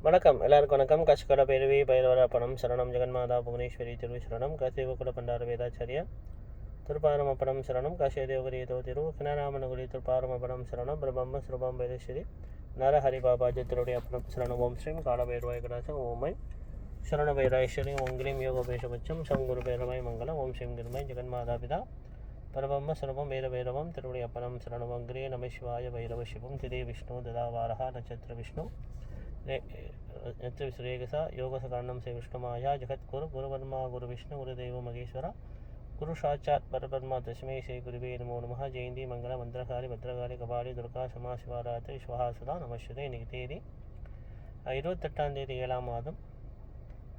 வணக்கம், எல்லாருக்கும் வணக்கம். கஷ்கட பைரவி பைரவராப்பணம் சரணம் ஜெகன்மாதா புவனேஸ்வரி திரு சரணம் காசிவகுல பண்டார வேதாச்சாரியா திருப்பாரமப்பணம் சரணம் காசியதேவகரீதோ திரு கிணராமனகுரி திருப்பாரமப்பணம் சரணம் பிரம்ம ஸ்ரூபம் பைரேஸ்வரி நரஹரி பாபாஜி திருடைய அப்பணம் சரணம். ஓம் ஸ்ரீம் காலபைரவாய கடாசம் ஓமை சரண பைராய்ஸ்வரி ஓம் கிரீம் யோகபேஷபட்சம் சங்குரு பைரவாய் மங்கலம். ஓம் ஸ்ரீம் கிருமை ஜெகன்மாதா பிதா பரபம்ம சுரபம் பைரவைரவம் திருடைய அப்பணம் சரணம். அங்கிரே நமசிவாய பைரவ சிவம் திரே விஷ்ணு ததாவாரஹா நட்சத்திர விஷ்ணு நெத்திரேகசா யோகச காரணம் ஸ்ரீ விஷ்ணுமாயா ஜெகத்குரு குருவர்மா குரு விஷ்ணு குருதேவ மகேஸ்வர குரு சாட்சாத் பரபர்மா தஸ்மை ஸ்ரீ குருவே நமோ நமः. ஜெயந்தி மங்கள மந்திரகாரி பத்ரகாரி கபாலி துர்கா சமா சிவாராத்திரி ஸ்வஹாசுதா நமஸ்தே. இன்னைக்கு தேதி 28ஆம் தேதி 7ஆம் மாதம்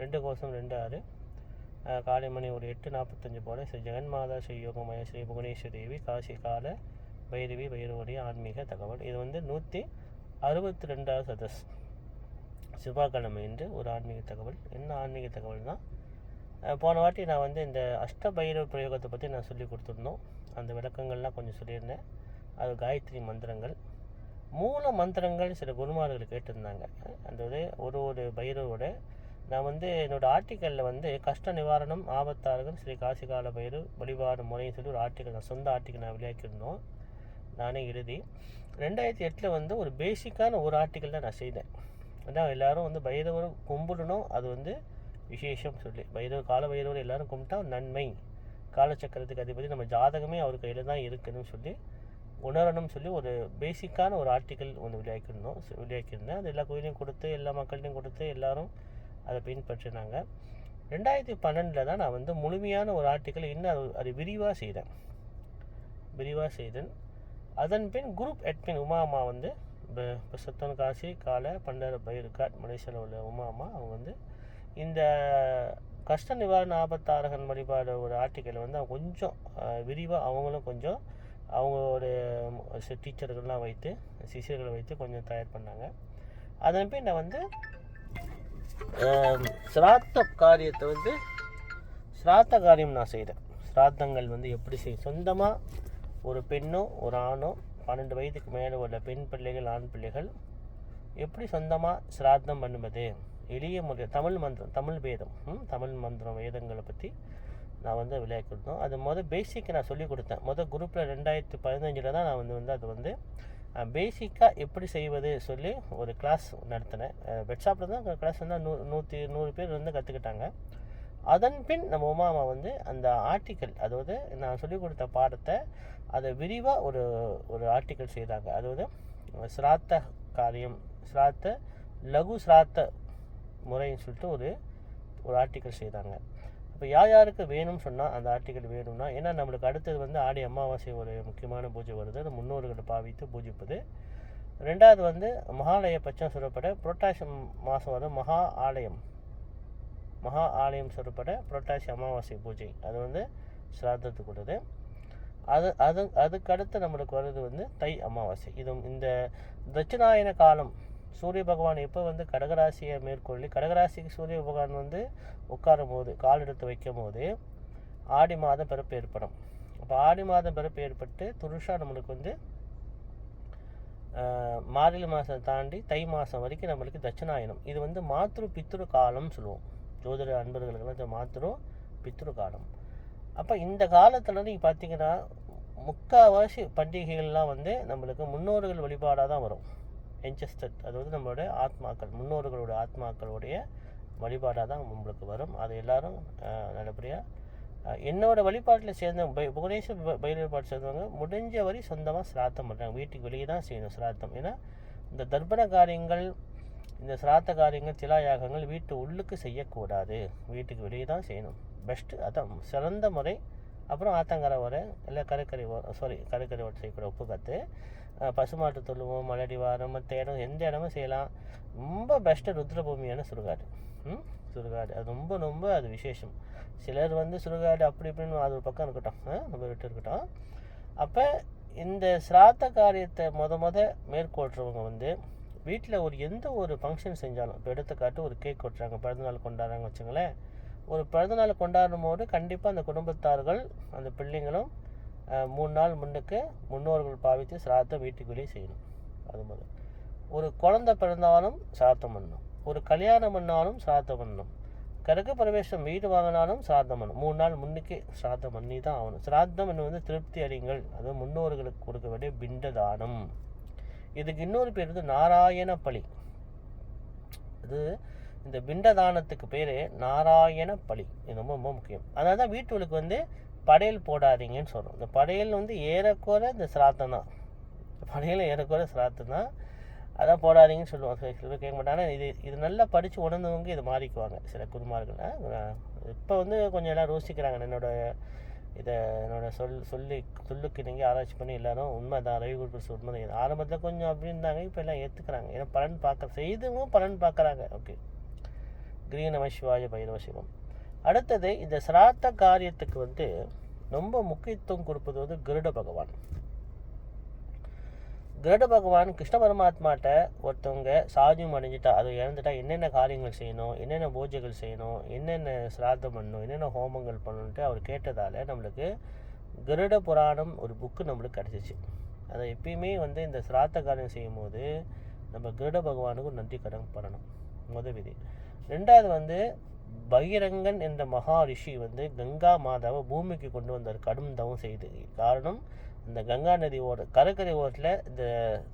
2/2 காலை மணி ஒரு 8:45 போல ஸ்ரீ ஜெகன்மாதா ஸ்ரீ யோகமய ஸ்ரீ புவனேஸ்வரி தேவி காசி கால பைரவி பைரவருடைய ஆன்மீக தகவல். இது 162வது சதஸ் செவ்வாய்க்கிழமை என்று ஒரு ஆன்மீக தகவல். என்ன ஆன்மீக தகவல்னால், போன வாட்டி நான் இந்த அஷ்ட பைரவ பிரயோகத்தை பற்றி நான் சொல்லி கொடுத்துருந்தோம். அந்த விளக்கங்கள்லாம் கொஞ்சம் சொல்லியிருந்தேன். அது காயத்ரி மந்திரங்கள், மூல மந்திரங்கள் சில குருமார்கள் கேட்டிருந்தாங்க. அந்த ஒரு பைரவோட நான் என்னோடய ஆர்டிக்கலில் கஷ்ட நிவாரணம் ஆபத்தார்கள் ஸ்ரீ காசிகால பைரவ் வழிபாடு முறைன்னு சொல்லி ஒரு ஆர்டிக்கல், நான் சொந்த ஆர்டிக்கல் நான் விளையாக்கியிருந்தோம். நானே எழுதி 2008 ஒரு பேசிக்கான ஒரு ஆர்டிக்கல் தான் நான் செய்தேன். அதான் எல்லோரும் பைரவர் கும்பிடணும், அது விசேஷம் சொல்லி கால பைரவர் எல்லோரும் கும்பிட்டா நன்மை, காலச்சக்கரத்துக்கு அதிபதி நம்ம ஜாதகமே அவர் கையில் தான் இருக்குதுன்னு சொல்லி உணரணும்னு சொல்லி ஒரு பேசிக்கான ஒரு ஆர்டிக்கல் விளையாக்கியிருந்தேன். அது எல்லா கோயிலையும் கொடுத்து எல்லா மக்கள்கிட்டையும் கொடுத்து எல்லோரும் அதை பின்பற்றினாங்க. 2012 தான் நான் முழுமையான ஒரு ஆர்டிக்கல் இன்னும் அது விரிவாக செய்தேன். அதன் பின் குரூப் அட்மின் உமாமா இப்போ சத்தன் காசி கால பண்டர பைருக்காட் மலேசியாவில் உள்ள உமாமா அவங்க இந்த கஷ்ட நிவாரண ஆபத்தாரகன் வழிபாடு ஒரு ஆர்டிக்கல் அவங்க கொஞ்சம் விரிவாக அவங்களும் கொஞ்சம் அவங்களோட டீச்சர்கள்லாம் வைத்து சிஷியர்களை வைத்து கொஞ்சம் தயார் பண்ணாங்க. அதன் பின் நான் சிராத்த காரியத்தை சிராத்த காரியம் நான் செய்தேன். சிராத்தங்கள் எப்படி செய்ய சொந்தமாக ஒரு பெண்ணோ ஒரு ஆணோ 12 வயதுக்கு மேலே உள்ள பெண் பிள்ளைகள் ஆண் பிள்ளைகள் எப்படி சொந்தமாக சிராத்தம் பண்ணுவது, எளிய முறை தமிழ் வேதம் தமிழ் மந்திரம் வேதங்களை பற்றி நான் விளையாக்கிருந்தோம். அது பேசிக் நான் சொல்லிக் கொடுத்தேன். குரூப்பில் 2015 தான் நான் அது பேசிக்காக எப்படி செய்வது சொல்லி ஒரு கிளாஸ் நடத்தினேன். வெட்ஷாப்பில் தான் கிளாஸ் 100 பேர் கற்றுக்கிட்டாங்க. அதன் பின் நம்ம உமாமா அந்த ஆர்டிக்கல், நான் சொல்லிக் கொடுத்த பாடத்தை அதை விரிவாக ஒரு ஆர்டிக்கல் செய்தாங்க. சிராத்த காரியம், லகு சிராத்த முறைன்னு சொல்லிட்டு ஒரு ஆர்டிக்கல் செய்தாங்க. இப்போ யாருக்கு வேணும்னு சொன்னால் அந்த ஆர்டிக்கல் வேணும்னா, ஏன்னா நம்மளுக்கு அடுத்தது ஆடி அமாவாசை ஒரு முக்கியமான பூஜை வருது. அது முன்னோர்களை பாவித்து பூஜிப்பது. 2வது மகாலய பட்சம் சொல்லப்பட புரட்டாசி மாதம் வரும் மகா ஆலயம் சொல்லப்பட புரட்டாசி அமாவாசை பூஜை, அது சிராத்தத்துக்குள்ளது. அதுக்கடுத்து நம்மளுக்கு வருது தை அமாவாசை. இந்த தட்சிணாயன காலம் சூரிய பகவான் எப்போ கடகராசியை மேற்கொள்ளி கடகராசிக்கு சூரிய பகவான் உட்காரும் போது கால் எடுத்து வைக்கும் போது ஆடி மாதம் பிறப்பு ஏற்படும். அப்போ ஆடி மாதம் பிறப்பு ஏற்பட்டு துருஷா நம்மளுக்கு மார்கழி மாதம் தாண்டி தை மாதம் வரைக்கும் நம்மளுக்கு தட்சிணாயனம். இது மாத்ரு பித்ரு காலம்னு சொல்லுவோம். ஜோதிட அன்பர்களுக்கெல்லாம் மாத்ரு பித்ரு காலம். அப்போ இந்த காலத்தில் நீங்கள் பார்த்தீங்கன்னா முக்கால்வாசி பண்டிகைகள்லாம் நம்மளுக்கு முன்னோர்கள் வழிபாடாக தான் வரும். என்செஸ்டர், நம்மளுடைய ஆத்மாக்கள், முன்னோர்களோட ஆத்மாக்களுடைய வழிபாடாக தான் நம்மளுக்கு வரும். அது எல்லோரும் நல்லபடியாக என்னோடய வழிபாட்டில் சேர்ந்த புவனேஸ்வர் வழிபாடு சேர்ந்தவங்க முடிஞ்ச வரை சொந்தமாக சிராத்தம் பண்ணுறாங்க. வீட்டுக்கு வெளியே தான் செய்யணும் சிராத்தம். ஏன்னா இந்த தர்ப்பண காரியங்கள், இந்த சிராத்த காரியங்கள், திலாயாகங்கள் வீட்டு உள்ளுக்கு செய்யக்கூடாது, வீட்டுக்கு வெளியே தான் செய்யணும். பெஸ்ட்டு அதான் சிறந்த முறை. அப்புறம் ஆத்தங்கரை வர இல்லை கரைக்கறி ஓட்டை செய்யக்கூட உப்பு கற்று பசுமாட்டு தொழுவோம், மலடி வாரம், மற்ற இடம் எந்த இடமும் செய்யலாம். ரொம்ப பெஸ்ட்டு ருத்ரபூமியான சுடுகாடு. அது ரொம்ப அது விசேஷம். சிலர் சுடுகாடு அப்படி இப்படின்னு அது ஒரு பக்கம் இருக்கட்டும், நம்ம விட்டு இருக்கட்டும். அப்போ இந்த சிராத்த காரியத்தை மேற்கொள்கிறவங்க வீட்டில் எந்த ஒரு ஃபங்க்ஷன் செஞ்சாலும், இப்போ எடுத்துக்காட்டு ஒரு கேக் கொட்டுறாங்க, பிறந்தநாள் கொண்டாடுறாங்க வச்சுங்களேன். ஒரு பிறந்தநாள் கொண்டாடும் போது கண்டிப்பாக அந்த குடும்பத்தார்கள் அந்த பிள்ளைங்களும் 3 நாள் முன்னுக்கு முன்னோர்கள் பாவித்து சிராத்தம் வீட்டுக்கு வெளியே செய்யணும். அது ஒரு குழந்தை பிறந்தாலும் சிராத்தம் பண்ணணும். ஒரு கல்யாணம் பண்ணாலும் சிராத்தம் பண்ணணும், கருக்க பிரவேசம் வீடு வாங்கினாலும் சிராத்தம் பண்ணணும். 3 நாள் முன்னுக்கே சிராத்தம் பண்ணி தான் ஆகணும். சிராத்தம் வந்து திருப்தி அடைங்கள், அது முன்னோர்களுக்கு கொடுக்க வேண்டிய பிண்ட தானம். இதுக்கு இன்னொரு பேர் வந்து நாராயண பலி. அது இந்த பிண்ட தானத்துக்கு பேர் நாராயண பலி. இது ரொம்ப ரொம்ப முக்கியம். அதனால தான் வீட்டுகளுக்கு வந்து படையல் போடாதீங்கன்னு சொல்கிறோம். இந்த படையல் வந்து ஏறக்குறை இந்த சிராத்தம் தான், படையல் ஏறக்குறை சிராத்தம் தான், அதான் போடாதீங்கன்னு சொல்லுவாங்க. சில பேர் கேட்க மாட்டாங்க. இது நல்லா படித்து உணர்ந்தவங்க இதை மாறிக்குவாங்க. சில குருமார்கள் இப்போ வந்து கொஞ்சம் எல்லாம் ரோசிக்கிறாங்க. என்னோட சொல்லுக்கு நீங்கள் ஆராய்ச்சி பண்ணி எல்லாரும் உண்மை தான், ரவி குருபிரசு உண்மை தான். ஆரம்பத்தில் கொஞ்சம் அப்படி இருந்தாங்க, இப்போ எல்லாம் ஏற்றுக்கிறாங்க. ஏன்னா பலன் செய்தவங்க பலன் பார்க்குறாங்க. ஓகே, கிரீ நம சிவாய பைரவ சிவம். அடுத்தது இந்த சிராத்த காரியத்துக்கு வந்து ரொம்ப முக்கியத்துவம் கொடுப்பது வந்து கருட பகவான். கருட பகவான் கிருஷ்ண பரமாத்மாட்ட ஒருத்தவங்க சாதியம் அடைஞ்சிட்டா, அது இறந்துட்டா என்னென்ன காரியங்கள் செய்யணும், என்னென்ன பூஜைகள் செய்யணும், என்னென்ன சிராத்தம் பண்ணணும், என்னென்ன ஹோமங்கள் பண்ணணுன்ட்டு அவர் கேட்டதால் நம்மளுக்கு கருட புராணம் ஒரு புக்கு நம்மளுக்கு கிடச்சிச்சு. அதை எப்பயுமே வந்து இந்த சிராத்த காரியம் செய்யும் போது நம்ம கருட பகவானுக்கு நன்றி கடன் பண்ணணும், முதல் விதி. ரெண்டாவது வந்து பகிரங்கன் என்ற மகா ரிஷி வந்து கங்கா மாதாவை பூமிக்கு கொண்டு வந்தார், கடும் தவம் செய்து. காரணம், இந்த கங்கா நதி கடற்கரை ஓரத்தில் இந்த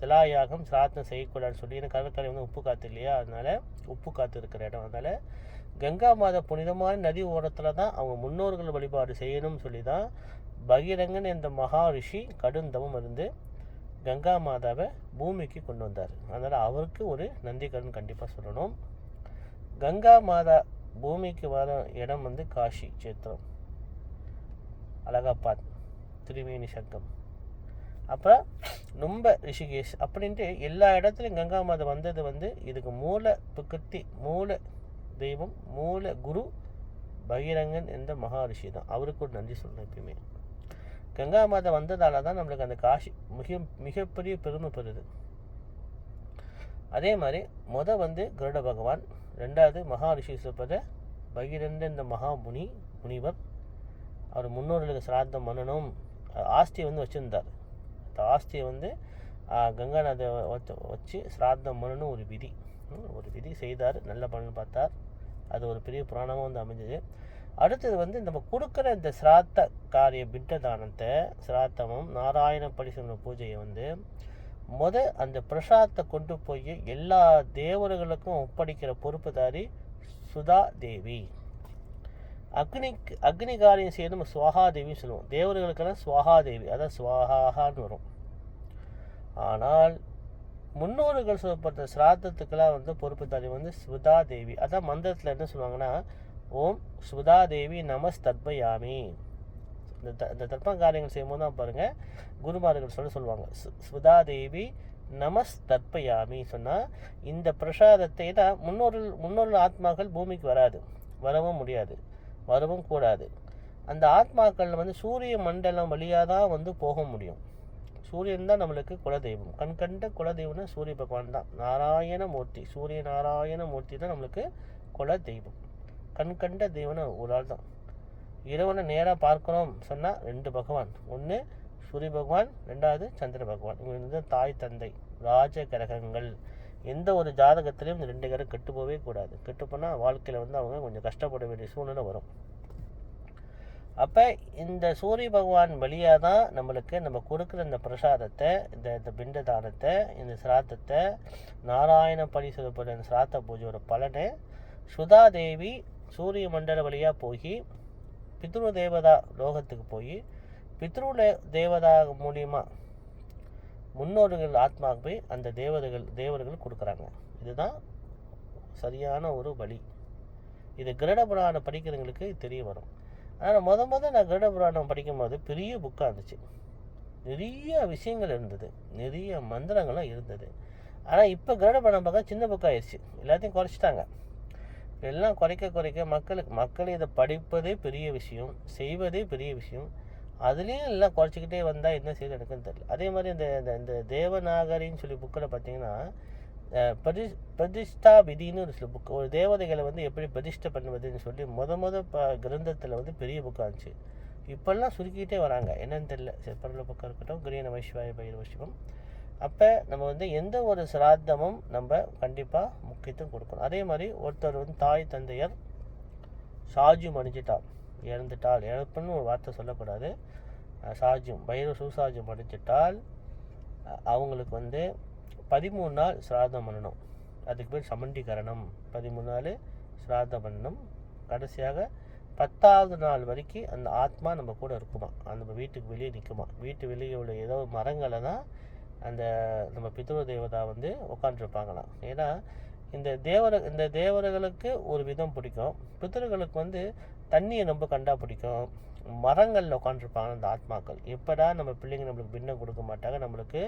திலாயாகம் சிராத்தம் செய்யக்கூடாதுன்னு சொல்லி, ஏன்னா கடற்கரை வந்து உப்பு காற்று இல்லையா, அதனால் உப்பு காற்று இருக்கிற இடம். அதனால் கங்கா மாதா புனிதமான நதி ஓரத்தில் தான் அவங்க முன்னோர்கள் வழிபாடு செய்யணும்னு சொல்லி தான் பகிரங்கன் என்ற மகா ரிஷி கடுந்தவம் இருந்து கங்கா மாதாவை பூமிக்கு கொண்டு வந்தார். அதனால் அவருக்கு ஒரு நன்றி கடன் கண்டிப்பாக சொல்லணும். கங்கா மாதா பூமிக்கு வர இடம் வந்து காஷி சேத்திரம், அலகாபாத், திரிவேணி சங்கம், அப்புறம் ரொம்ப ரிஷிகேஷ் அப்படின்ட்டு எல்லா இடத்துலையும் கங்கா மாதா வந்தது வந்து இதுக்கு மூல பிரகிருதி, மூல தெய்வம், மூல குரு பகிரங்கன் என்ற மகா ரிஷி தான். அவருக்கு ஒரு நன்றி சொல்லணும் எப்பயுமே. கங்கா மாதா வந்ததால தான் நம்மளுக்கு அந்த காஷி மிகப்பெரிய பெருமை பெறுது. அதே மாதிரி வந்து கருட பகவான், ரெண்டாவது மகா ரிஷி சொல்பத பகிரந்த இந்த மகா முனிவர். அவர் முன்னோர்களுக்கு சிராத்தம் பண்ணணும், ஆஸ்தியை வந்து வச்சுருந்தார். அந்த ஆஸ்தியை வந்து கங்காநதை வச்சு சிராத்தம் பண்ணணும் ஒரு விதி செய்தார். நல்ல பலன் பார்த்தார். அது ஒரு பெரிய புராணமாக வந்து அமைஞ்சது. அடுத்தது வந்து நம்ம கொடுக்குற இந்த சிராத்த காரிய பிண்ட தானத்தை, சிராத்தமும் நாராயண பரிசன பூஜையை வந்து அந்த பிரசாதத்தை கொண்டு போய் எல்லா தேவர்களுக்கும் ஒப்படைக்கிற பொறுப்புதாரி சுதா தேவி. அக்னி காரியம் செய்ய நம்ம சுவாகா தேவின்னு சொல்லுவோம். தேவர்களுக்கெல்லாம் சுவாகா தேவி, அதான் சுவாகான்னு வரும். ஆனால் முன்னோர்கள் சொல்லப்பட்ட சிராத்தத்துக்கெல்லாம் வந்து பொறுப்புதாரி வந்து சுதா தேவி. அதான் மந்திரத்தில் என்ன சொல்லுவாங்கன்னா, ஓம் சுதா தேவி நமஸ்தர்ப்பயாமி. இந்த தர்ப்ப காரியங்கள் செய்யும்போது தான் பாருங்கள் குருமார்கள் சொல்லுவாங்க, சுதா தேவி நமஸ்தர்ப்பயாமி சொன்னால் இந்த பிரசாதத்தை தான் முன்னோர்கள் ஆத்மாக்கள் பூமிக்கு வரவும் முடியாது, வரவும் கூடாது. அந்த ஆத்மாக்கள் வந்து சூரிய மண்டலம் வழியாக தான் வந்து போக முடியும். சூரியன் தான் நம்மளுக்கு குலதெய்வம். கண்கண்ட குலதெய்வம்னா சூரிய பகவான் தான், நாராயணமூர்த்தி, சூரிய நாராயணமூர்த்தி தான் நம்மளுக்கு குலதெய்வம். கண்கண்ட தெய்வம்னா ஒரு ஆள் தான். இரவனை நேராக பார்க்குறோம் சொன்னால் 2 பகவான், ஒன்று சூரிய பகவான், 2வது சந்திர பகவான். இவங்க வந்து தாய் தந்தை ராஜ கிரகங்கள். எந்த ஒரு ஜாதகத்திலையும் இந்த 2 கிரகம் கெட்டு போகவே கூடாது. கெட்டு போனால் வாழ்க்கையில் வந்து அவங்க கொஞ்சம் கஷ்டப்பட வேண்டிய சூழ்நிலை வரும். அப்போ இந்த சூரிய பகவான் வழியாக தான் நம்மளுக்கு நம்ம கொடுக்குற இந்த பிரசாதத்தை, இந்த பிண்ட தானத்தை, இந்த சிராத்தத்தை, நாராயண படி சொல்லப்படுற இந்த சிராத்த பூஜையோட பலனை சுதா தேவி சூரிய மண்டல வழியாக போய் பித்ரு தேவதா லோகத்துக்கு போய் பித்ரு தேவதா மூலியமாக முன்னோர்கள் ஆத்மாவுக்கு போய் அந்த தேவர்கள் கொடுக்குறாங்க. இதுதான் சரியான ஒரு வழி. இது கருட புராணம் படிக்கிறவங்களுக்கு தெரிய வரும். ஆனால் நான் கருட புராணம் படிக்கும்போது பெரிய புக்காக இருந்துச்சு, நிறைய விஷயங்கள் இருந்தது, நிறைய மந்திரங்களும் இருந்தது. ஆனால் இப்போ கருட புராணம் பார்க்க சின்ன புக்காகிடுச்சு, எல்லாத்தையும் குறைச்சிட்டாங்க. எல்லாம் குறைக்க மக்கள் இதை படிப்பதே பெரிய விஷயம், செய்வதே பெரிய விஷயம். அதுலேயும் எல்லாம் குறைச்சிக்கிட்டே வந்தால் என்ன செய்து எனக்குன்னு தெரியல. அதே மாதிரி இந்த தேவநாகரின்னு சொல்லி புக்கில் பார்த்தீங்கன்னா பிரதிஷ்டா விதின்னு ஒரு சில புக்கு, ஒரு தேவதைகளை வந்து எப்படி பிரதிஷ்டை பண்ணுவதுன்னு சொல்லி கிரந்தத்தில் வந்து பெரிய புக்காக இருந்துச்சு. இப்போல்லாம் சுருக்கிட்டே வராங்க, என்னன்னு தெரியல. சரி, பரவல பக்கம் இருக்கட்டும். கிரீ நம சிவாய பைரவ சிவம். அப்போ நம்ம வந்து எந்த ஒரு சிராத்தமும் நம்ம கண்டிப்பாக முக்கியத்துவம் கொடுக்கணும். அதே மாதிரி ஒருத்தர் வந்து தாய் தந்தையர் சாஜியம் அணிஞ்சிட்டார், இறந்துட்டால், இறப்புன்னு ஒரு வார்த்தை சொல்லக்கூடாது, சாஜியம் பைரவ சூசாஜியம் அணிஞ்சிட்டால் அவங்களுக்கு வந்து 13 நாள் சிராதம் பண்ணணும். அதுக்கு பேர் சமண்டீகரணம். 13 நாள் சிராதம் பண்ணணும். கடைசியாக 10வது நாள் வரைக்கும் அந்த ஆத்மா நம்ம கூட இருக்குமா, அந்த வீட்டுக்கு வெளியே நிற்குமா. வீட்டு வெளியே உள்ள ஏதோ மரங்களை தான் அந்த நம்ம பித்ரு தேவதா வந்து உட்காந்துருப்பாங்களாம். ஏன்னா இந்த தேவர்களுக்கு ஒரு விதம் பிடிக்கும், பித்ருகளுக்கு வந்து தண்ணியை ரொம்ப கண்டா பிடிக்கும். மரங்களில் உட்காந்துருப்பாங்க அந்த ஆத்மாக்கள். எப்படா நம்ம பிள்ளைங்க நம்மளுக்கு பின்னம் கொடுக்க மாட்டாங்க, நம்மளுக்கு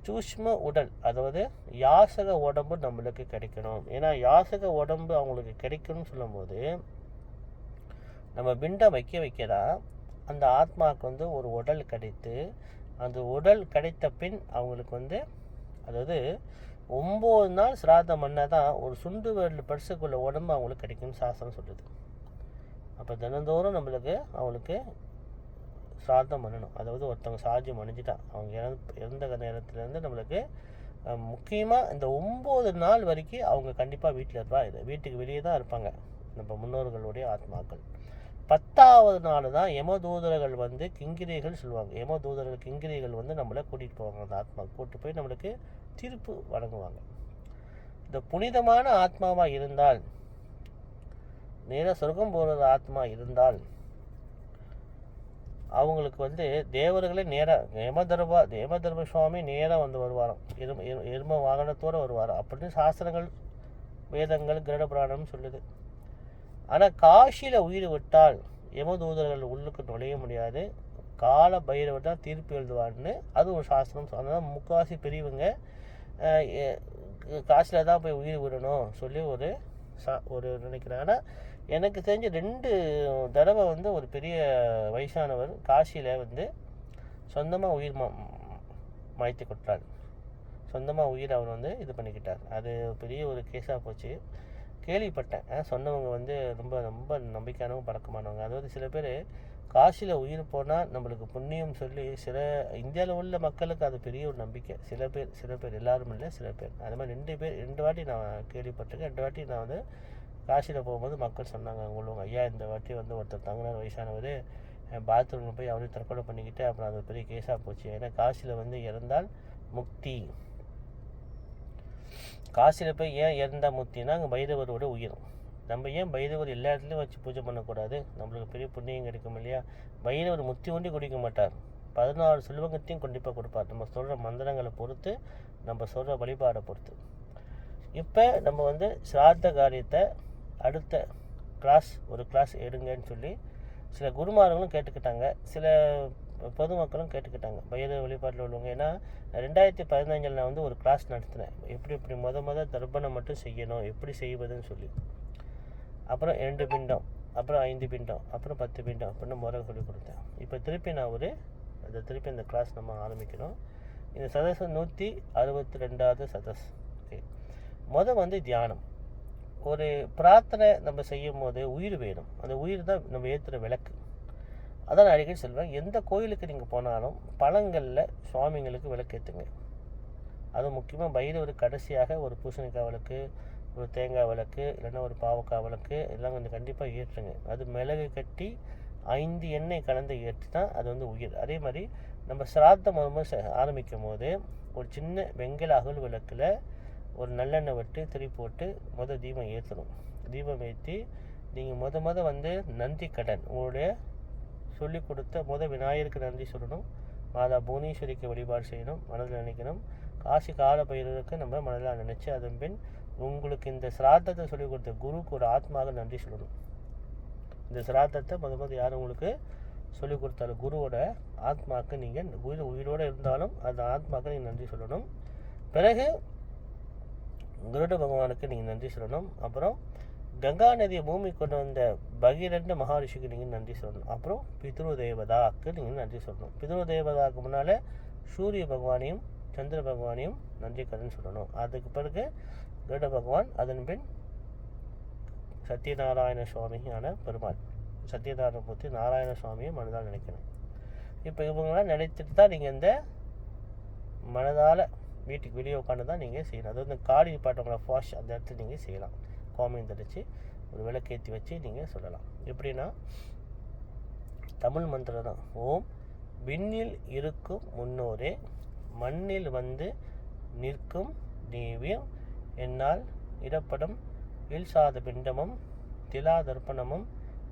சூஷ்ம உடல், அதாவது யாசக உடம்பு நம்மளுக்கு கிடைக்கணும். ஏன்னா யாசக உடம்பு அவங்களுக்கு கிடைக்கணும்னு சொல்லும்போது நம்ம பிண்டம் வைக்கதான் அந்த ஆத்மாவுக்கு வந்து ஒரு உடல் கிடைத்து, அந்த உடல் கிடைத்த பின் அவங்களுக்கு வந்து, அதாவது 9 நாள் சிராதம் பண்ணால் தான் ஒரு சுண்டு விரல் பரிசுக்குள்ள உடம்பு அவங்களுக்கு கிடைக்கும்னு சாஸ்திரம் சொல்லுது. அப்போ தினந்தோறும் நம்மளுக்கு அவங்களுக்கு சிராதம் பண்ணணும். அதாவது ஒருத்தவங்க சாஜியம் அணிஞ்சிட்டா அவங்க இறந்த நேரத்துலேருந்து நம்மளுக்கு முக்கியமாக இந்த 9 நாள் வரைக்கும் அவங்க கண்டிப்பாக வீட்டில் இருப்பாங்க. வீட்டுக்கு வெளியே தான் இருப்பாங்க நம்ம முன்னோர்களுடைய ஆத்மாக்கள். 10வது நாள் தான் யமதூதர்கள் வந்து கிங்கிரிகள் சொல்லுவாங்க. யமதூதர்கள் கிங்கிரிகள் வந்து நம்மளை கூட்டிகிட்டு போவாங்க. அந்த ஆத்மா கூப்பிட்டு போய் நம்மளுக்கு தீர்ப்பு வழங்குவாங்க. இந்த புனிதமான ஆத்மாவாக இருந்தால், நேராக சொர்க்கம் போகிறது ஆத்மா இருந்தால், அவங்களுக்கு வந்து தேவர்களே நேராக யமதர்ம சுவாமி நேராக வந்து வருவாராம். எரும வாகனத்தோடு வருவாராம் அப்படின்னு சாஸ்திரங்கள், வேதங்கள், கிரட புராணம் சொல்லுது. ஆனால் காசியில் உயிர் விட்டால் யமதூதர்கள் உள்ளுக்கு நுழைய முடியாது, கால பைரவர் தான் தீர்ப்பு எழுதுவார்னு அது ஒரு சாஸ்திரம். அதனால் முக்காசி பெரியவங்க காசில் தான் போய் உயிர் விடணும் சொல்லி ஒரு நினைக்கிறேன். ஆனால் எனக்கு தெரிஞ்ச 2 தடவை வந்து ஒரு பெரிய வயசானவர் காசியில் வந்து சொந்தமாக உயிர் மாய்த்து கொட்டார். சொந்தமாக உயிர் அவர் வந்து இது பண்ணிக்கிட்டார். அது பெரிய ஒரு கேஸாக போச்சு. கேள்விப்பட்டேன். சொன்னவங்க வந்து ரொம்ப ரொம்ப நம்பிக்கையானவங்க, பழக்கமானவங்க. அதாவது சில பேர் காசியில் உயிர் போனால் நம்மளுக்கு புண்ணியம் சொல்லி, சில இந்தியாவில் உள்ள மக்களுக்கு அது பெரிய ஒரு நம்பிக்கை. சில பேர் எல்லாரும் இல்லை, சில பேர். அது மாதிரி 2 வாட்டி நான் கேள்விப்பட்டிருக்கேன். 2 வாட்டி நான் வந்து காசியில் போகும்போது மக்கள் சொன்னாங்க, உங்களுக்கு ஐயா இந்த வாட்டி வந்து ஒருத்தர் தங்கினார் வயசானவர், பாத்ரூமில் போய் அவரே தற்கொலை பண்ணிக்கிட்டு அப்புறம் அது பெரிய கேஸாக போச்சு. ஏன்னா காசியில் வந்து இறந்தால் முக்தி. காசியில் போய் ஏன் இறந்தா முக்தினா அங்கே பைரவரோட உயிரும். நம்ம ஏன் பைரவர் எல்லா இடத்துலையும் வச்சு பூஜை பண்ணக்கூடாது, நம்மளுக்கு பெரிய புண்ணியம் கிடைக்கும் இல்லையா. பைரவர் முத்தி ஒண்டி குடிக்க மாட்டார், 16 செல்வங்கத்தையும் கண்டிப்பாக கொடுப்பார். நம்ம சொல்கிற மந்திரங்களை பொறுத்து, நம்ம சொல்கிற வழிபாடை பொறுத்து. இப்போ நம்ம வந்து சிராத்த காரியத்தை அடுத்த ஒரு கிளாஸ் எடுங்கன்னு சொல்லி சில குருமார்களும் கேட்டுக்கிட்டாங்க, சில பொதுமக்களும் கேட்டுக்கிட்டாங்க, பைரவ வழிபாட்டில் உள்ளவங்க. ஏன்னா 2015 நான் வந்து ஒரு கிளாஸ் நடத்தினேன், எப்படி முத தர்ப்பணம் மட்டும் செய்யணும், எப்படி செய்வதுன்னு சொல்லி. அப்புறம் 2 பிண்டம், அப்புறம் 5 பிண்டம், அப்புறம் 10 பிண்டம் அப்படின்னு முறை சொல்லி கொடுத்தேன். இப்போ திருப்பி இந்த கிளாஸ் நம்ம ஆரம்பிக்கணும். இந்த சதஸ் 162வது சதஸ். ஓகே, வந்து தியானம். ஒரு பிரார்த்தனை நம்ம செய்யும் போது உயிர் வேணும். அந்த உயிர் தான் நம்ம ஏற்றுற விளக்கு. அதான் நான் அடிக்கடி சொல்வேன், எந்த கோயிலுக்கு நீங்கள் போனாலும் பழங்களில் சுவாமிங்களுக்கு விளக்கு ஏற்றுங்க. அது முக்கியமாக பைரவருக்கு கடைசியாக ஒரு பூசணிக்காய் விளக்கு, ஒரு தேங்காய் விளக்கு, இல்லைன்னா ஒரு பாவக்காய் விளக்கு எல்லாம் கொஞ்சம் கண்டிப்பாக ஏற்றுங்க. அது மிளகு கட்டி 5 எண்ணெய் கலந்து ஏற்றி தான் அது வந்து உயிர். அதே மாதிரி நம்ம சிராத்தம் ஆரம்பிக்கும் போது ஒரு சின்ன வெங்கல அகல் விளக்கில் ஒரு நல்லெண்ணெய் விட்டு திரி போட்டு தீபம் ஏற்றணும். தீபம் ஏற்றி நீங்கள் வந்து நந்தி கடன் உங்களுடைய சொல்லி கொடுத்த விநாயகருக்கு நன்றி சொல்லணும், மாதா புவனேஸ்வரிக்கு வழிபாடு செய்யணும், மனதில் நினைக்கணும், காசி கால பயிருக்கு நம்ம மனதில் நினச்சி, அதன் பின் உங்களுக்கு இந்த சிராத்தத்தை சொல்லிக் கொடுத்த குருவுக்கு ஒரு ஆத்மாக நன்றி சொல்லணும். இந்த சிராத்தத்தை யாரும் உங்களுக்கு சொல்லிக் கொடுத்தாலும் குருவோட ஆத்மாவுக்கு நீங்கள் உயிரோடு இருந்தாலும் அந்த ஆத்மாவுக்கு நீங்கள் நன்றி சொல்லணும். பிறகு குருட பகவானுக்கு நீங்கள் நன்றி சொல்லணும். அப்புறம் கங்கா நதியை பூமி கொண்டு வந்த பகீரண்ட மகாரிஷிக்கு நீங்கள் நன்றி சொல்லணும். அப்புறம் பித்ரு தேவதாக்கு நீங்கள் நன்றி சொல்லணும். பித்ரு தேவதாக்கு முன்னால் சூரிய பகவானையும் சந்திர பகவானையும் நன்றி கடன் சொல்லணும். அதுக்கு பிறகு கருட பகவான், அதன் பின் சத்யநாராயண சுவாமியான பெருமாள், சத்யநாராயணமூர்த்தி நாராயண சுவாமியை மனதால் நினைக்கணும். இப்போ இவங்களாம் நினைத்துட்டு தான் நீங்கள் இந்த மனதால் வீட்டுக்கு வெளியே உட்காந்து தான் நீங்கள் செய்யணும். அதாவது இந்த காடி பாட்டவங்களை வாஷ் அந்த இடத்துல நீங்கள் செய்யலாம். கோமியம் தெளித்து ஒரு விளக்கேற்றி வச்சு நீங்கள் சொல்லலாம். எப்படின்னா தமிழ் மந்திரம் தான். ஓம் விண்ணில் இருக்கும் முன்னோரே, மண்ணில் வந்து நிற்கும் நீவியம், என்னால் இடப்படும் இல்சாத பிண்டமும் திலாதர்ப்பணமும்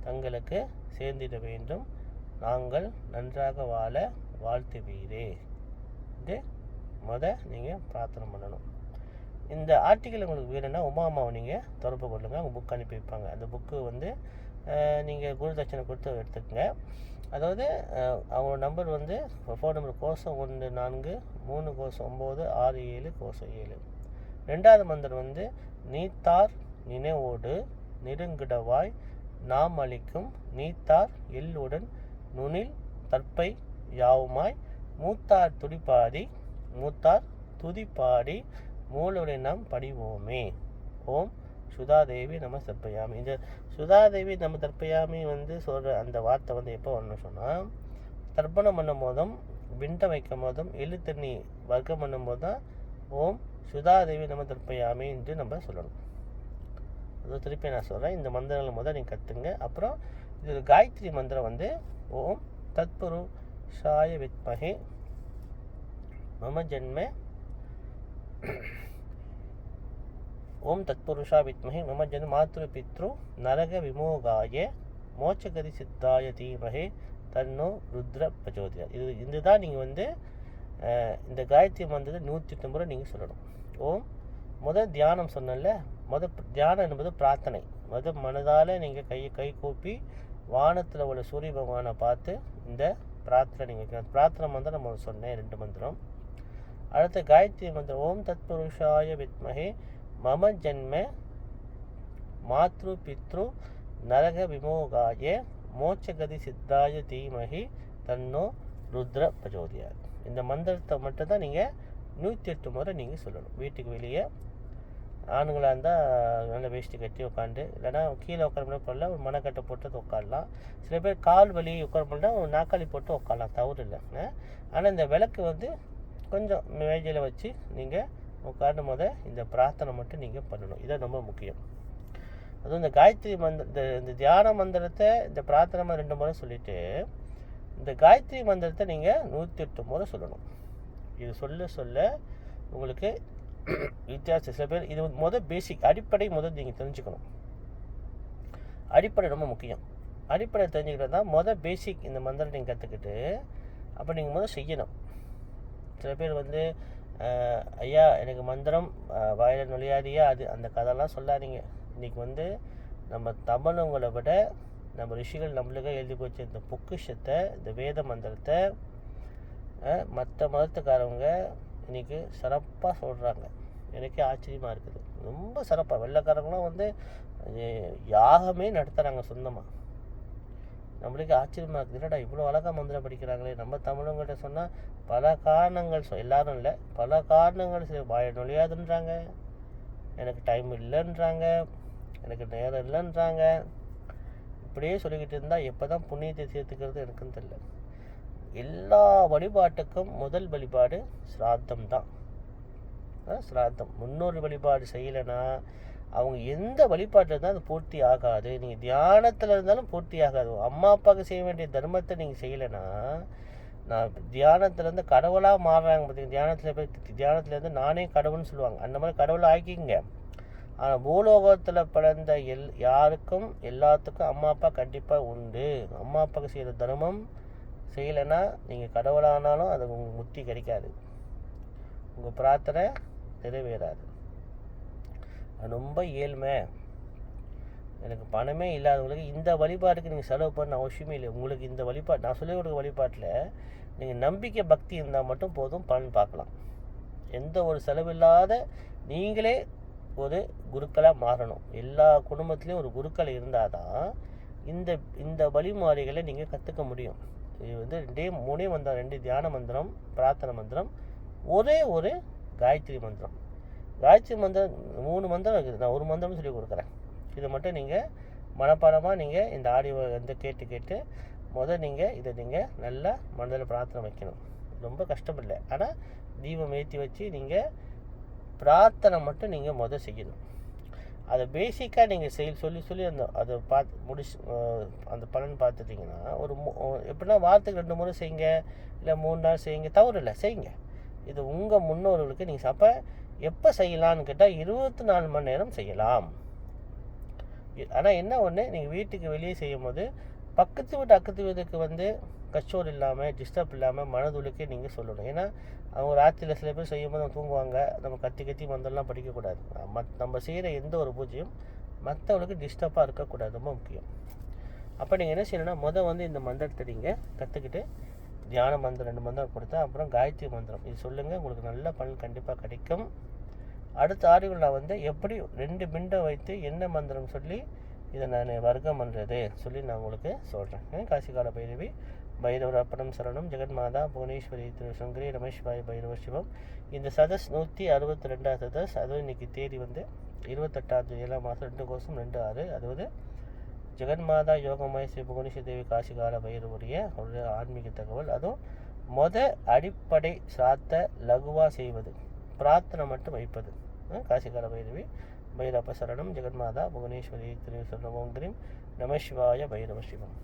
தங்களுக்கு சேர்ந்திட வேண்டும், நாங்கள் நன்றாக வாழ வாழ்த்துவீரே. இது நீங்கள் பிரார்த்தனை பண்ணணும். இந்த ஆர்டிக்கல் உங்களுக்கு வேணும்னா உமாமாவை நீங்கள் தொடர்பு கொள்ளுங்கள். அவங்க புக் அனுப்பி வைப்பாங்க. அந்த புக்கு வந்து நீங்கள் குரு தட்சணை கொடுத்து எடுத்துக்கங்க. அதாவது அவங்களோட நம்பர் வந்து ஃபோன் நம்பர் 014-3-9-6-7-7. ரெண்டாவது மந்திரம் வந்து நீத்தார் நினைவோடு நெருங்கிடவாய் நாம் அளிக்கும் நீத்தார் எல்லுடன் நுனில் தற்பை யாவுமாய் மூத்தார் துதிப்பாடி மூலோரை நாம் படிவோமே. ஓம் சுதாதேவி நம்ம தர்ப்பயாமி. இந்த சுதாதேவி நம்ம தர்ப்பயாமி வந்து சொல்கிற அந்த வார்த்தை வந்து எப்போ வரணும்னு சொன்னால், தர்ப்பணம் பண்ணும் போதும் பிண்டம் வைக்கும் போதும் எள்ளு தண்ணி வர்க்கம் பண்ணும் போது தான் ஓம் சுதாதேவி நம்ம தர்ப்பயாமி என்று நம்ம சொல்லணும். அது திருப்பி நான் சொல்கிறேன். இந்த மந்திரங்கள் முதல் நீங்கள் கற்றுங்க. அப்புறம் இது காயத்ரி மந்திரம் வந்து ஓம் தத்புருஷாய வித்மஹே மம ஜென்மே ஓம் தத்புருஷா வித்மஹே மம ஜென்ம மாத்ரு பித்ரு நரக விமோகாய மோட்சகதி சித்தாய தீமஹே தன்னோ ருத்ர பிரச்சோதயா. இதுதான் நீங்கள் வந்து இந்த காயத்ரி மந்திரத்தை 108 முறை நீங்கள் சொல்லணும். ஓம் முதல் தியானம் சொன்னல, தியானம் என்பது பிரார்த்தனை. மனதால் நீங்கள் கை கூப்பி வானத்தில் உள்ள சூரிய பகவானை பார்த்து இந்த பிரார்த்தனை நீங்கள் பிரார்த்தனை மந்திரம் நம்ம சொன்னேன் 2 மந்திரம். அடுத்த காயத்ரி மந்திரம் ஓம் தத்புருஷாய வித்மஹே மம ஜென்ம மாத்ரு பித்ரு நரக விமோகாய மோட்சகதி சித்தாய தீமஹி தன்னோ ருத்ர பிரச்சோதயா. இந்த மந்திரத்தை மட்டும்தான் நீங்கள் 108 முறை நீங்கள் சொல்லணும். வீட்டுக்கு வெளியே ஆணுங்களாக இருந்தால் நல்ல வேஷ்டி கட்டி உட்காந்து, இல்லைனா கீழே உட்கார போடல, ஒரு மனக்கட்டை போட்டு உட்காரலாம். சில பேர் கால் வலி உட்கார போட்டால் ஒரு நாக்காளி போட்டு உட்காரலாம், தவறு இல்லைங்க. ஆனால் இந்த விளக்கு வந்து கொஞ்சம் மேஜையில் வச்சு நீங்கள் உட்காரும் போது இந்த பிரார்த்தனை மட்டும் நீங்கள் பண்ணணும். இதான் ரொம்ப முக்கியம். அதுவும் இந்த காயத்ரி இந்த தியான மந்திரத்தை இந்த பிரார்த்தனை 2 முறை சொல்லிவிட்டு இந்த காயத்ரி மந்திரத்தை நீங்கள் 108 முறை சொல்லணும். இது சொல்ல உங்களுக்கு வித்தியாசம். சில பேர் இது பேசிக் அடிப்படை நீங்கள் தெரிஞ்சுக்கணும். அடிப்படை ரொம்ப முக்கியம். அடிப்படை தெரிஞ்சுக்கிட்டது தான் பேசிக். இந்த மந்திரம் நீங்கள் கற்றுக்கிட்டு அப்போ நீங்கள் செய்யணும். சில பேர் வந்து ஐயா எனக்கு மந்திரம் வாயில நுழையாதியா, அது அந்த கதைலாம் சொல்லாதீங்க. இன்றைக்கி வந்து நம்ம தமிழவங்களை விட நம்ம ரிஷிகள் நம்மளுக்கு எழுதி போச்சு இந்த பொக்கிஷத்தை, இந்த வேத மந்திரத்தை மற்ற மதத்துக்காரவங்க இன்றைக்கி சிறப்பாக சொல்கிறாங்க. எனக்கே ஆச்சரியமாக இருக்குது. ரொம்ப சிறப்பாக வெள்ளைக்காரங்களாம் வந்து யாகமே நடத்துகிறாங்க சொந்தமாக. நம்மளுக்கு ஆச்சரியமாக இருக்குது. இல்லைடா இவ்வளோ அழகாக மந்திரம் படிக்கிறாங்களே. நம்ம தமிழவங்கள்ட்ட சொன்னால் பல காரணங்கள் எல்லோரும் இல்லை, பல காரணங்கள் வாய நுழையாதுன்றாங்க, எனக்கு டைம் இல்லைன்றாங்க, எனக்கு நேரம் இல்லைன்றாங்க. இப்படியே சொல்லிக்கிட்டு இருந்தால் எப்போ தான் புண்ணியத்தை சேர்த்துக்கிறது எனக்குன்னு தெரியல. எல்லா வழிபாட்டுக்கும் முதல் வழிபாடு சிராத்தம் தான். சிராத்தம். முன்னோர் வழிபாடு செய்யலைன்னா அவங்க எந்த வழிபாட்டில் இருந்தாலும் அது பூர்த்தி ஆகாது. நீங்கள் தியானத்தில் இருந்தாலும் பூர்த்தி ஆகாது. அம்மா அப்பாவுக்கு செய்ய வேண்டிய தர்மத்தை நீங்கள் செய்யலைன்னா, நான் தியானத்துலேருந்து கடவுளாக மாறுறாங்க பார்த்தீங்க. தியானத்துலேருந்து நானே கடவுள்னு சொல்லுவாங்க. அந்த மாதிரி கடவுளை ஆக்கிங்க. ஆனால் பூலோகத்தில் பிறந்த யாருக்கும் எல்லாத்துக்கும் அம்மா அப்பா கண்டிப்பாக உண்டு. அம்மா அப்பாவுக்கு செய்கிற தர்மம் செய்யலைன்னா நீங்கள் கடவுளானாலும் அது உங்களுக்கு முக்தி கிடைக்காது, உங்கள் பிரார்த்தனை நிறைவேறாது. ரொம்ப ஏழ்மை, எனக்கு பணமே இல்லாதவங்களுக்கு இந்த வழிபாட்டுக்கு நீங்கள் செலவு பண்ண அவசியமே இல்லை. உங்களுக்கு இந்த வழிபாடு நான் சொல்லி கொடுக்குற வழிபாட்டில் நீங்கள் நம்பிக்கை பக்தி இருந்தால் மட்டும் போதும், பலன் பார்க்கலாம். எந்த ஒரு செலவில்லாத நீங்களே ஒரு குருக்களாக மாறணும். எல்லா குடும்பத்துலேயும் ஒரு குருக்கள் இருந்தால் தான் இந்த வழிமுறைகளை நீங்கள் கற்றுக்க முடியும். இது வந்து 3 மந்திரம், 2 தியான மந்திரம், பிரார்த்தனை மந்திரம், ஒரே ஒரு காயத்ரி மந்திரம். காயத்ரி மந்திரம் 3 மந்திரம் இருக்குது. நான் ஒரு மந்திரம்னு சொல்லி கொடுக்குறேன். இதை மட்டும் நீங்கள் மனப்பாடமாக நீங்கள் இந்த ஆடியோ வந்து கேட்டு நீங்கள் இதை நீங்கள் நல்லா மனதில் பிரார்த்தனை வைக்கணும். ரொம்ப கஷ்டம் இல்லை. ஆனால் தீபம் ஏற்றி வச்சு நீங்கள் பிரார்த்தனை மட்டும் நீங்கள் செய்யணும். அதை பேசிக்காக நீங்கள் சொல்லி அதை அந்த பலன் பார்த்துட்டிங்கன்னா எப்படின்னா வாரத்துக்கு 2 முறை செய்யுங்க, இல்லை 3 நாள் செய்யுங்க, தவறு இல்லை, செய்யுங்க. இது உங்கள் முன்னோர்களுக்கு நீங்கள் அப்போ எப்போ செய்யலான்னு கேட்டால் 24 மணி நேரம் செய்யலாம். ஆனால் என்ன ஒன்று, நீங்கள் வீட்டுக்கு வெளியே செய்யும் போது அக்கத்து வீட்டுக்கு கச்சோர் இல்லாமல் டிஸ்டர்ப் இல்லாமல் மனதுளுக்கே நீங்கள் சொல்லணும். ஏன்னா அவங்க ராத்திரியில் சில பேர் செய்யும் போது அவங்க தூங்குவாங்க, நம்ம கத்தி மந்திரம்லாம் படிக்கக்கூடாது. நம்ம செய்கிற எந்த ஒரு பூஜையும் மற்றவங்களுக்கு டிஸ்டர்பாக இருக்கக்கூடாது, ரொம்ப முக்கியம். அப்போ நீங்கள் என்ன செய்யணும்னா இந்த மந்திரத்தை நீங்கள் கற்றுக்கிட்டு தியான மந்திரம் 2 மந்திரம் கொடுத்தா அப்புறம் காயத்ரி மந்திரம் இது சொல்லுங்கள், உங்களுக்கு நல்ல பலன் கண்டிப்பாக கிடைக்கும். அடுத்த ஆடியோவில் நான் எப்படி 2 பிண்டம் வைத்து என்ன மந்திரம் சொல்லி இதை நான் வர்க்கம் பண்ணுறது சொல்லி நான் உங்களுக்கு சொல்கிறேன். காசிகால பைரவி, பைரவர் அப்படம் சரணம், ஜெகன்மாதா, புவனேஸ்வரி, திரு சங்கரி, ரமேஷ்பாய், பைரவ சிவம். இந்த சதஸ் 162 சதஸ். அதுவும் இன்றைக்கி தேதி 28 7 மாதம் 2/2 அதாவது ஜெகன்மாதா யோகமாய் ஸ்ரீ புவனேஸ்வரி தேவி காசிகால பைரவருடைய ஒரு ஆன்மீக தகவல். அதுவும் அடிப்படை சாத்த லகுவாக செய்வது, பிரார்த்தனை மட்டும் வைப்பது. காசிகால பைரவி, பைரப்ப சரணம், ஜெகன்மாதா, புவனேஸ்வரி, திரு சரணம், ஓம் கிரீம் நம சிவாய, பைரவ சிவம்.